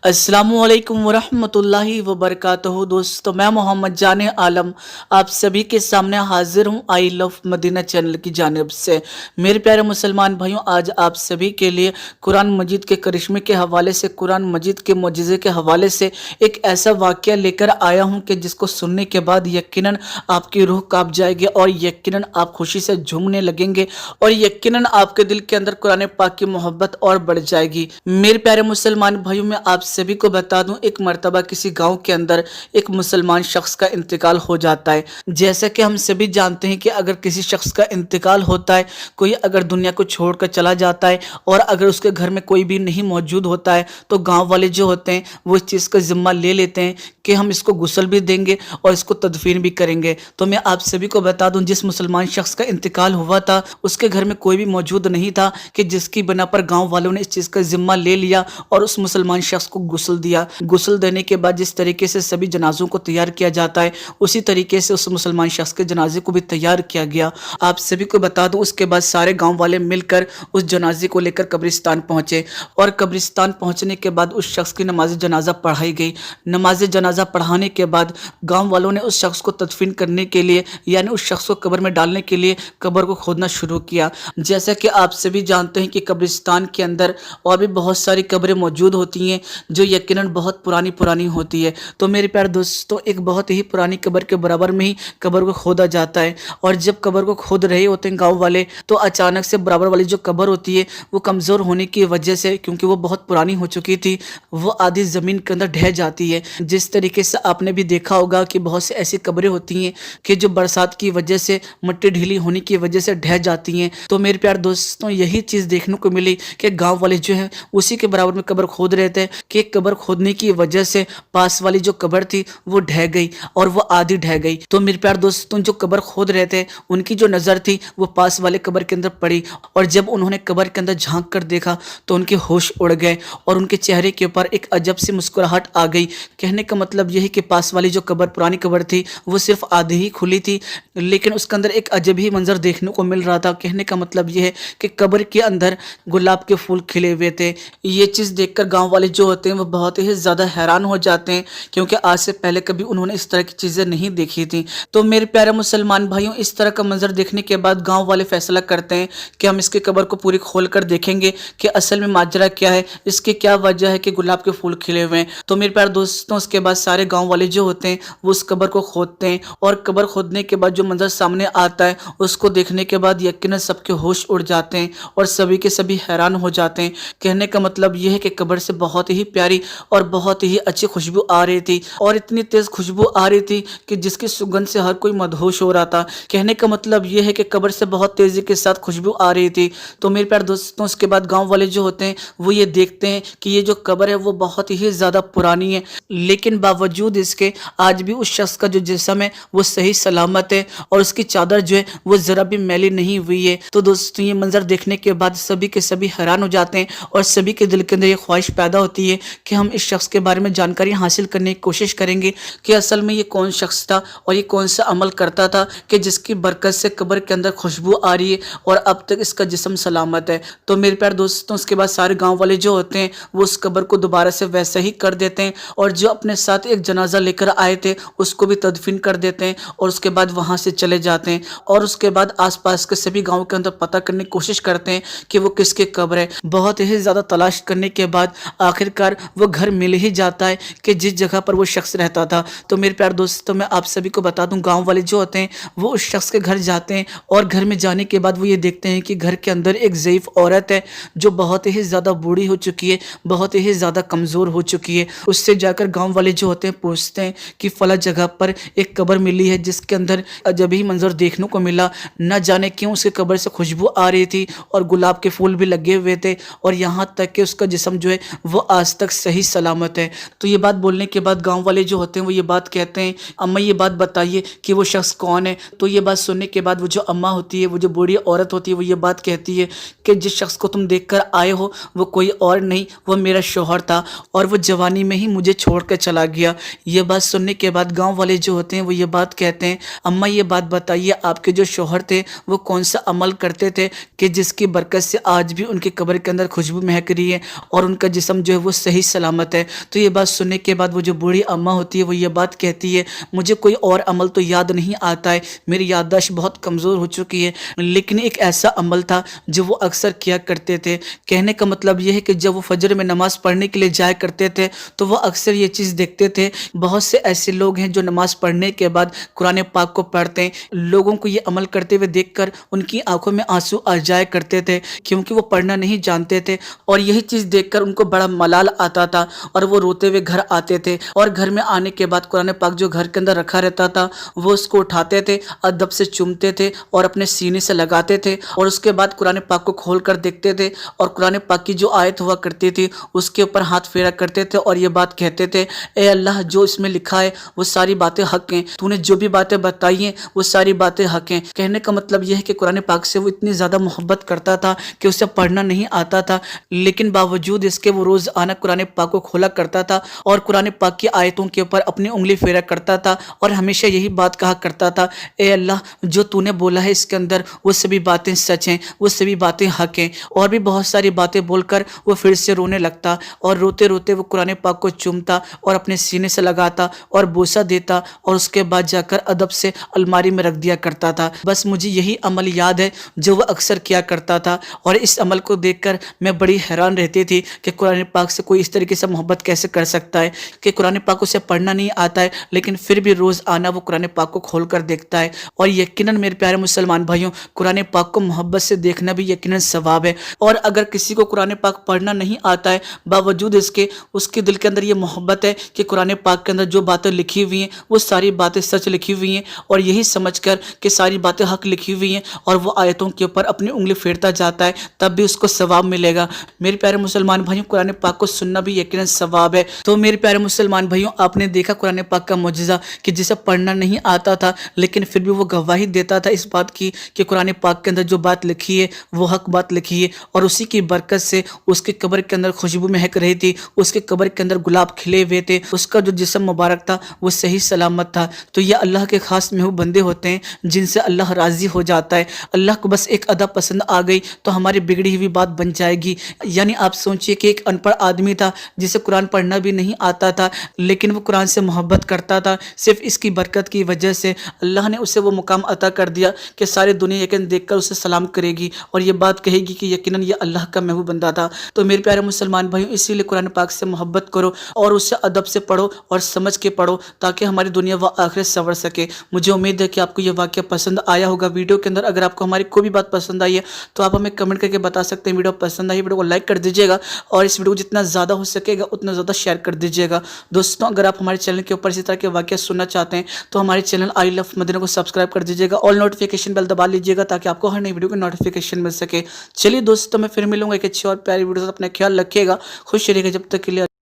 अस्सलामुअलैकुम वरहमतुल्लाहि वबरकातुहू। दोस्तों, मैं मोहम्मद जान आलम आप सभी के सामने हाजिर हूँ आई लव मदीना चैनल की जानिब से। मेरे प्यारे मुसलमान भाइयों, आज आप सभी के लिए कुरान मजीद के करिश्मे के हवाले से, कुरान मजीद के मोजिज़े के हवाले से एक ऐसा वाक़या लेकर आया हूँ कि जिसको सुनने के बाद यकीनन आपकी रूह काँप जाएगी और यकीनन आप खुशी से झूमने लगेंगे और यकीनन आपके दिल के अंदर कुरान पाक की मोहब्बत और बढ़ जाएगी। मेरे प्यारे मुसलमान भाइयों, मैं आप सभी को बता दूं, एक मर्तबा किसी गांव के अंदर एक मुसलमान शख्स का इंतकाल हो जाता है। जैसा कि हम सभी जानते हैं कि अगर किसी शख्स का इंतकाल होता है, कोई अगर दुनिया को छोड़कर चला जाता है और अगर उसके घर में कोई भी नहीं मौजूद होता है, तो गांव वाले जो होते हैं वो इस चीज़ का जिम्मा ले लेते हैं कि हम इसको गुस्ल भी देंगे और इसको तदफीन भी करेंगे। तो मैं आप सभी को बता दूं, जिस मुसलमान शख्स का इंतकाल हुआ था उसके घर में कोई भी मौजूद नहीं था कि जिसकी बना पर गाँव वालों ने इस चीज़ का जिम्मा ले लिया और उस मुसलमान शख्स को गुस्ल दिया। गुस्ल देने के बाद जिस तरीके से सभी जनाजों को तैयार किया जाता है, उसी तरीके से उस मुसलमान शख्स के जनाजे को भी तैयार किया गया। आप सभी को बता दूं, उसके बाद सारे गांव वाले मिलकर उस जनाजे को लेकर कब्रिस्तान पहुंचे और कब्रिस्तान पहुंचने के बाद उस शख्स की नमाज जनाजा पढ़ाई गई। नमाज जनाजा पढ़ाने के बाद गाँव वालों ने उस शख्स को तदफीन करने के लिए, यानी उस शख्स को कब्र में डालने के लिए कब्र को खोदना शुरू किया। जैसा कि आप सभी जानते हैं कि कब्रिस्तान के अंदर और भी बहुत सारी कब्रें मौजूद होती हैं जो यकीनन बहुत पुरानी होती है। तो मेरे प्यारे दोस्तों, एक बहुत ही पुरानी कब्र के बराबर में ही कब्र को खोदा जाता है और जब कब्र को खोद रहे होते हैं गांव वाले, तो अचानक से बराबर वाली जो कब्र होती है वो कमज़ोर होने की वजह से, क्योंकि वो बहुत पुरानी हो चुकी थी, वो आधी ज़मीन के अंदर ढह जाती है। जिस तरीके से आपने भी देखा होगा कि बहुत सी ऐसी कब्रें होती हैं कि जो बरसात की वजह से, मिट्टी ढीली होने की वजह से ढह जाती हैं। तो मेरे प्यारे दोस्तों, यही चीज़ देखने को मिली कि गाँव वाले जो है उसी के बराबर में कब्र खोद रहे थे कि कब्र खोदने की वजह से पास वाली जो कब्र थी वो ढह गई और वो आधी ढह गई। तो मेरे प्यारे दोस्तों, जो कब्र खोद रहे थे उनकी जो नज़र थी वो पास वाले कब्र के अंदर पड़ी और जब उन्होंने कब्र के अंदर झांक कर देखा तो उनके होश उड़ गए और उनके चेहरे के ऊपर एक अजब सी मुस्कुराहट आ गई। कहने का मतलब यही कि पास वाली जो कब्र, पुरानी कब्र थी, वो सिर्फ आधी ही खुली थी, लेकिन उसके अंदर एक अजब ही मंजर देखने को मिल रहा था। कहने का मतलब यह है कि कब्र के अंदर गुलाब के फूल खिले हुए थे। ये चीज़ देखकर गाँव वाले जो होते हैं वो बहुत ही ज़्यादा हैरान हो जाते हैं, क्योंकि आज से पहले कभी उन्होंने इस तरह की चीज़ें नहीं देखी थी। तो मेरे प्यारे मुसलमान भाइयों, इस तरह का मंजर देखने के बाद गांव वाले फैसला करते हैं कि हम इसकी कब्र को पूरी खोल कर देखेंगे कि असल में माजरा क्या है, इसकी क्या वजह है कि गुलाब के फूल खिले हुए हैं। तो मेरे प्यारे दोस्तों, उसके बाद सारे गाँव वाले जो होते हैं वो उस कब्र को खोदते हैं और कब्र खोदने के बाद जो मंजर सामने आता है उसको देखने के बाद यकीनन सबके होश उड़ जाते हैं और सभी के सभी हैरान हो जाते हैं। कहने का मतलब यह है कि कब्र से बहुत ही प्यारी और बहुत ही अच्छी खुशबू आ रही थी और इतनी तेज खुशबू आ रही थी कि जिसकी सुगंध से हर कोई मदहोश हो रहा था। कहने का मतलब यह है कि कब्र से बहुत तेजी के साथ खुशबू आ रही थी। तो मेरे प्यारे दोस्तों, उसके बाद गांव वाले जो होते हैं वो ये देखते हैं कि ये जो कब्र है वो बहुत ही ज़्यादा पुरानी है, लेकिन बावजूद इसके आज भी उस शख्स का जो जिस्म है वो सही सलामत है और उसकी चादर जो है वो ज़रा भी मैली नहीं हुई है। तो दोस्तों, ये मंजर देखने के बाद सभी के सभी हैरान हो जाते हैं और सभी के दिल के अंदर ये ख्वाहिश पैदा होती है कि हम इस शख्स के बारे में जानकारी हासिल करने की कोशिश करेंगे कि असल में ये कौन शख्स था और ये कौन सा अमल करता था कि जिसकी बरकत से कब्र के अंदर खुशबू आ रही है और अब तक इसका जिस्म सलामत है। तो मेरे प्यारे दोस्तों, उसके बाद सारे गांव वाले जो होते हैं वो उस कब्र को दोबारा से वैसा ही कर देते हैं और जो अपने साथ एक जनाजा लेकर आए थे उसको भी तदफीन कर देते हैं और उसके बाद वहाँ से चले जाते हैं और उसके बाद आसपास के सभी गाँव के अंदर पता करने की कोशिश करते हैं कि वो किसके कब्र है। बहुत ही ज़्यादा तलाश करने के बाद आखिरकार वो घर मिल ही जाता है कि जिस जगह पर वो शख्स रहता था। तो मेरे प्यारे दोस्तों, मैं आप सभी को बता दूं, गांव वाले जो होते हैं वो उस शख्स के घर जाते हैं और घर में जाने के बाद वो ये देखते हैं कि घर के अंदर एक ज़ईफ़ औरत है जो बहुत ही ज़्यादा बूढ़ी हो चुकी है, बहुत ही ज़्यादा कमज़ोर हो चुकी है। उससे जाकर गाँव वाले जो होते हैं पूछते हैं कि फला जगह पर एक कब्र मिली है जिसके अंदर अजब ही मंजर देखने को मिला, न जाने क्यों उसके कब्र से खुशबू आ रही थी और गुलाब के फूल भी लगे हुए थे और यहाँ तक कि उसका जिस्म जो है वो आज तक सही सलामत है। तो ये बात बोलने के बाद गांव वाले जो होते हैं वो ये बात कहते हैं, अम्मा ये बात बताइए कि वो शख्स कौन है। तो ये बात सुनने के बाद वो जो अम्मा होती है, वो जो बूढ़ी औरत होती है, वो ये बात कहती है कि जिस शख्स को तुम देखकर आए हो वो कोई और नहीं, वो मेरा शौहर था और वो जवानी में ही मुझे छोड़ कर चला گیا۔ یہ بات سننے کے بعد گاؤں والے جو ہوتے ہیں وہ یہ بات کہتے ہیں، اماں یہ بات بتائیے آپ کے جو شوہر تھے وہ کون سا عمل کرتے تھے کہ جس کی برکت سے آج بھی ان کی قبر کے اندر خوشبو مہک رہی ہے اور ان کا جسم جو ہے وہ صحیح سلامت ہے۔ تو یہ بات سننے کے بعد وہ جو بوڑھی اماں ہوتی ہے وہ یہ بات کہتی ہے، مجھے کوئی اور عمل تو یاد نہیں آتا ہے، میری یادداشت بہت کمزور ہو چکی ہے، لیکن ایک ایسا عمل تھا جو وہ اکثر کیا کرتے تھے۔ کہنے کا مطلب یہ ہے کہ جب وہ فجر میں نماز پڑھنے کے لیے جایا کرتے تھے تو وہ اکثر یہ چیز دیکھتے تھے، بہت سے ایسے لوگ ہیں جو نماز پڑھنے کے بعد قرآن پاک کو پڑھتے ہیں۔ لوگوں کو یہ عمل کرتے ہوئے دیکھ کر ان کی آنکھوں میں آنسو آ جایا کرتے تھے کیونکہ وہ پڑھنا نہیں جانتے تھے، اور یہی چیز دیکھ کر ان کو بڑا ملال آتا تھا اور وہ روتے ہوئے گھر آتے تھے، اور گھر میں آنے کے بعد قرآن پاک جو گھر کے اندر رکھا رہتا تھا وہ اس کو اٹھاتے تھے، ادب سے چومتے تھے اور اپنے سینے سے لگاتے تھے، اور اس کے بعد قرآن پاک کو کھول کر دیکھتے تھے اور قرآن پاک کی جو آیت ہوا کرتی تھی اس کے اوپر ہاتھ پھیرا کرتے تھے اور یہ بات کہتے تھے، اے اللہ جو اس میں لکھا ہے وہ ساری باتیں حق ہیں، تو نے جو بھی باتیں بتائی ہیں وہ ساری باتیں حق ہیں۔ کہنے کا مطلب یہ ہے کہ قرآن پاک سے وہ اتنی زیادہ محبت کرتا تھا کہ اسے پڑھنا نہیں آتا تھا، لیکن باوجود اس کے وہ روز آنا قرآن پاک کو کھولا کرتا تھا اور قرآن پاک کی آیتوں کے اوپر اپنی انگلی پھیرا کرتا تھا اور ہمیشہ یہی بات کہا کرتا تھا، اے اللہ جو تو نے بولا ہے اس کے اندر وہ سبھی باتیں سچ ہیں، وہ سبھی باتیں حق ہیں، اور بھی بہت ساری باتیں بول کر وہ پھر سے رونے لگتا اور روتے روتے وہ قرآن پاک کو چومتا اور اپنے سینے سے لگاتا اور بوسہ دیتا اور اس کے بعد جا کر ادب سے الماری میں رکھ دیا کرتا تھا۔ بس مجھے یہی عمل یاد ہے جو وہ اکثر کیا کرتا تھا، اور اس عمل کو دیکھ کر میں بڑی حیران رہتی تھی کہ قرآن پاک سے کوئی اس طریقے سے محبت کیسے کر سکتا ہے کہ قرآن پاک اسے پڑھنا نہیں آتا ہے لیکن پھر بھی روز آنا وہ قرآن پاک کو کھول کر دیکھتا ہے۔ اور یقیناً میرے پیارے مسلمان بھائیوں، قرآن پاک کو محبت سے دیکھنا بھی یقیناً ثواب ہے، اور اگر کسی کو قرآن پاک پڑھنا نہیں آتا ہے باوجود اس کے دل کے اندر یہ محبت ہے کہ قرآن پاک کے اندر جو باتیں لکھی ہوئی ہیں وہ ساری باتیں سچ لکھی ہوئی ہیں، اور یہی سمجھ کر کہ ساری باتیں حق لکھی ہوئی ہیں اور وہ آیتوں کے اوپر اپنی انگلی پھیرتا جاتا ہے تب بھی اس کو ثواب ملے گا۔ میرے پیارے مسلمان بھائیوں، قرآن پاک کو سننا بھی یقیناً ثواب ہے۔ تو میرے پیارے مسلمان بھائیوں، آپ نے دیکھا قرآن پاک کا معجزہ کہ جسے پڑھنا نہیں آتا تھا لیکن پھر بھی وہ گواہی دیتا تھا اس بات کی کہ قرآن پاک کے اندر جو بات لکھی ہے وہ حق بات لکھی ہے، اور اسی کی برکت سے اس کی قبر کے اندر خوشبو مہک رہی تھی، اس کی قبر کے اندر گلاب کھلے ہوئے تھے، اس کا جو جسم مبارک تھا وہ صحیح سلامت تھا۔ تو یہ اللہ کے خاص محبوب بندے ہوتے ہیں جن سے اللہ راضی ہو جاتا ہے۔ اللہ کو بس ایک ادا پسند آ گئی تو ہماری بگڑی ہوئی بات بن جائے گی۔ یعنی آپ سوچئے کہ ایک ان پڑھ آدمی تھا جسے قرآن پڑھنا بھی نہیں آتا تھا لیکن وہ قرآن سے محبت کرتا تھا، صرف اس کی برکت کی وجہ سے اللہ نے اسے وہ مقام عطا کر دیا کہ ساری دنیا یقین دیکھ کر اسے سلام کرے گی اور یہ بات کہے گی کہ یقیناً یہ اللہ کا محبوب بندہ تھا۔ تو میرے پیارے مسلمان بھائیوں، اسی لیے قرآن پاک سے محبت کرو اور اسے ادب سے پڑھو اور سمجھ کے پڑھو تاکہ ہماری دنیا و آخرت سنور سکے۔ مجھے امید ہے کہ آپ کو یہ واقعہ پسند آیا ہوگا۔ ویڈیو کے اندر اگر آپ کو ہماری کوئی بھی بات پسند آئی ہے تو آپ ہمیں کمنٹ کر کے بتا سکتے ہیں۔ ویڈیو پسند آئی ویڈیو کو لائک کر دیجیے گا اور اس ویڈیو کو جتنا زیادہ ہو سکے گا اتنا زیادہ شیئر کر دیجیے گا۔ دوستوں، اگر آپ ہمارے چینل کے اوپر اسی طرح کے واقعہ سننا چاہتے ہیں تو ہمارے چینل آئی لو مدینہ کو سبسکرائب کر دیجیے گا اور نوٹیفیکیشن بیل دبا لیجیے گا تاکہ آپ کو ہر نئی ویڈیو کی نوٹیفیکیشن مل سکے۔ چلیے دوستوں، میں پھر ملوں گا ایک اچھی اور پیاری ویڈیو سے۔ اپنا خیال رکھیے گا، خوش رہیے گا، جب تک کے لیے